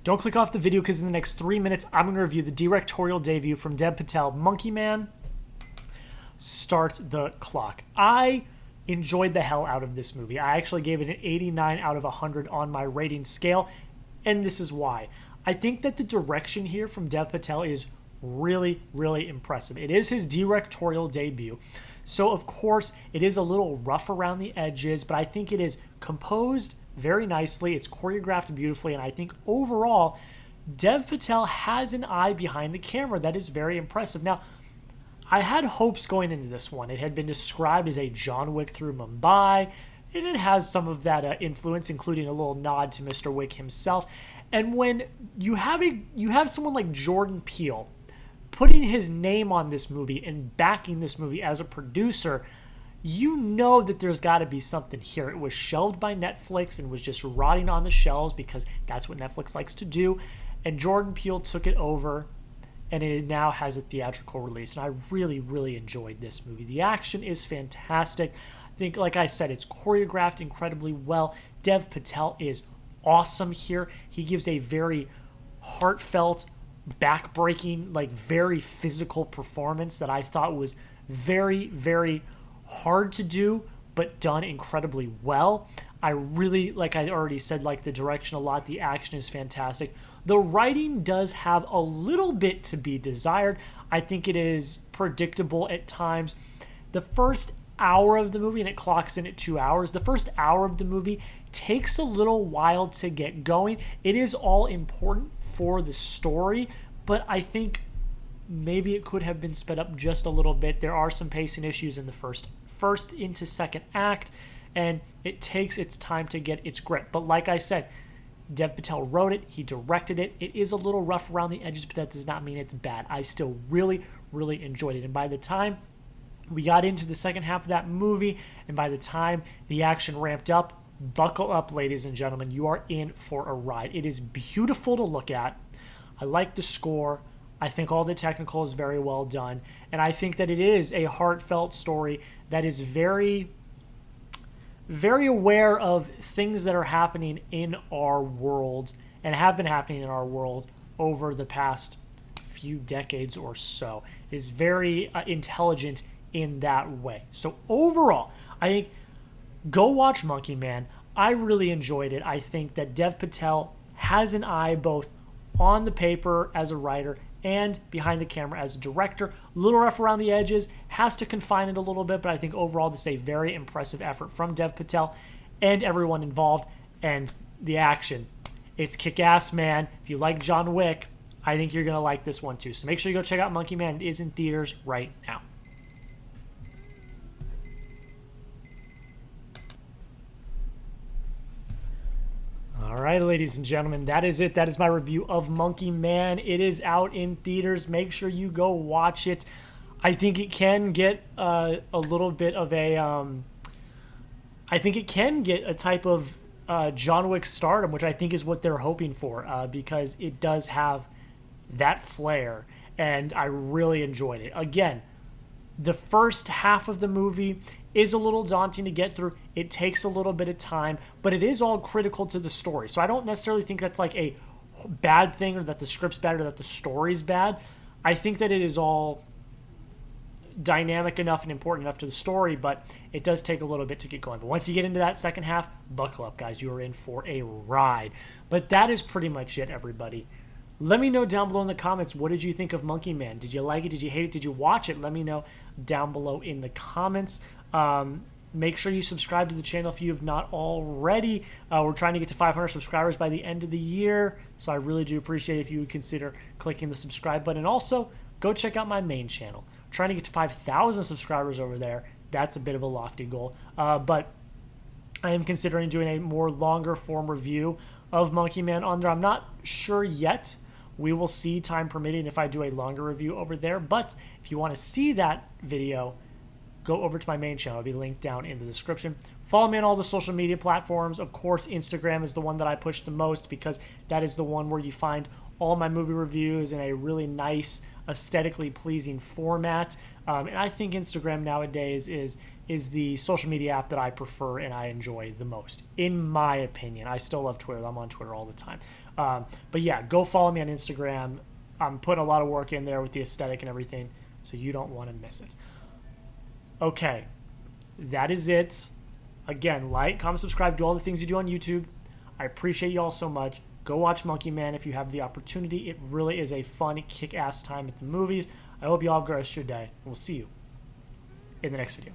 Don't click off the video because in the next 3 minutes, I'm going to review the directorial debut from Dev Patel, Monkey Man. Start the clock. I enjoyed the hell out of this movie. I actually gave it an 89 out of 100 on my rating scale, and this is why. I think that the direction here from Dev Patel is really, really impressive. It is his directorial debut, so of course it is a little rough around the edges, but I think it is composed very nicely. It's choreographed beautifully, and I think overall Dev Patel has an eye behind the camera that is very impressive. Now, I had hopes going into this one. It had been described as a John Wick through Mumbai, and it has some of that influence, including a little nod to Mr. Wick himself. And when you have someone like Jordan Peele putting his name on this movie and backing this movie as a producer, you know that there's got to be something here. It was shelved by Netflix and was just rotting on the shelves because that's what Netflix likes to do. And Jordan Peele took it over, and it now has a theatrical release. And I really, really enjoyed this movie. The action is fantastic. I think, like I said, it's choreographed incredibly well. Dev Patel is awesome here. He gives a very heartfelt, back-breaking, like very physical performance that I thought was very, very hard to do, but done incredibly well. I really, like I already said, like the direction a lot. The action is fantastic. The writing does have a little bit to be desired. I think it is predictable at times. The first hour of the movie, and it clocks in at 2 hours, the first hour of the movie takes a little while to get going. It is all important for the story, but I think maybe it could have been sped up just a little bit. There are some pacing issues in the first into second act, and it takes its time to get its grip. But like I said, Dev Patel wrote it, he directed it. It is a little rough around the edges, but that does not mean it's bad. I still really, really enjoyed it. And by the time we got into the second half of that movie, and by the time the action ramped up, buckle up, ladies and gentlemen. You are in for a ride. It is beautiful to look at. I like the score. I think all the technical is very well done. And I think that it is a heartfelt story that is very, very aware of things that are happening in our world and have been happening in our world over the past few decades or so. It is very intelligent in that way. So overall, I think go watch Monkey Man. I really enjoyed it. I think that Dev Patel has an eye both on the paper as a writer and behind the camera as a director. A little rough around the edges, has to confine it a little bit, but I think overall this is a very impressive effort from Dev Patel and everyone involved. And the action, it's kick-ass, man. If you like John Wick, I think you're going to like this one too. So make sure you go check out Monkey Man. It is in theaters right now. All right, ladies and gentlemen, that is it. That is my review of Monkey Man. It is out in theaters. Make sure you go watch it. I think it can get a little bit of a... I think it can get a type of John Wick stardom, which I think is what they're hoping for, because it does have that flair, and I really enjoyed it. Again, the first half of the movie is a little daunting to get through. It takes a little bit of time, but it is all critical to the story. So I don't necessarily think that's like a bad thing or that the script's bad or that the story's bad. I think that it is all dynamic enough and important enough to the story, but it does take a little bit to get going. But once you get into that second half, buckle up, guys. You are in for a ride. But that is pretty much it, everybody. Let me know down below in the comments, what did you think of Monkey Man? Did you like it? Did you hate it? Did you watch it? Let me know down below in the comments. Make sure you subscribe to the channel if you have not already. We're trying to get to 500 subscribers by the end of the year, so I really do appreciate if you would consider clicking the subscribe button. And also, go check out my main channel. I'm trying to get to 5,000 subscribers over there. That's a bit of a lofty goal, but I am considering doing a more longer form review of Monkey Man on there. I'm not sure yet. We will see, time permitting, if I do a longer review over there. But if you want to see that video, go over to my main channel. It'll be linked down in the description. Follow me on all the social media platforms. Of course, Instagram is the one that I push the most because that is the one where you find all my movie reviews in a really nice, aesthetically pleasing format. And I think Instagram nowadays is is the social media app that I prefer and I enjoy the most, in my opinion. I still love Twitter. I'm on Twitter all the time. But yeah, go follow me on Instagram. I'm putting a lot of work in there with the aesthetic and everything, so you don't want to miss it. Okay, that is it. Again, like, comment, subscribe, do all the things you do on YouTube. I appreciate you all so much. Go watch Monkey Man if you have the opportunity. It really is a fun, kick-ass time at the movies. I hope you all have a great rest of your day. We'll see you in the next video.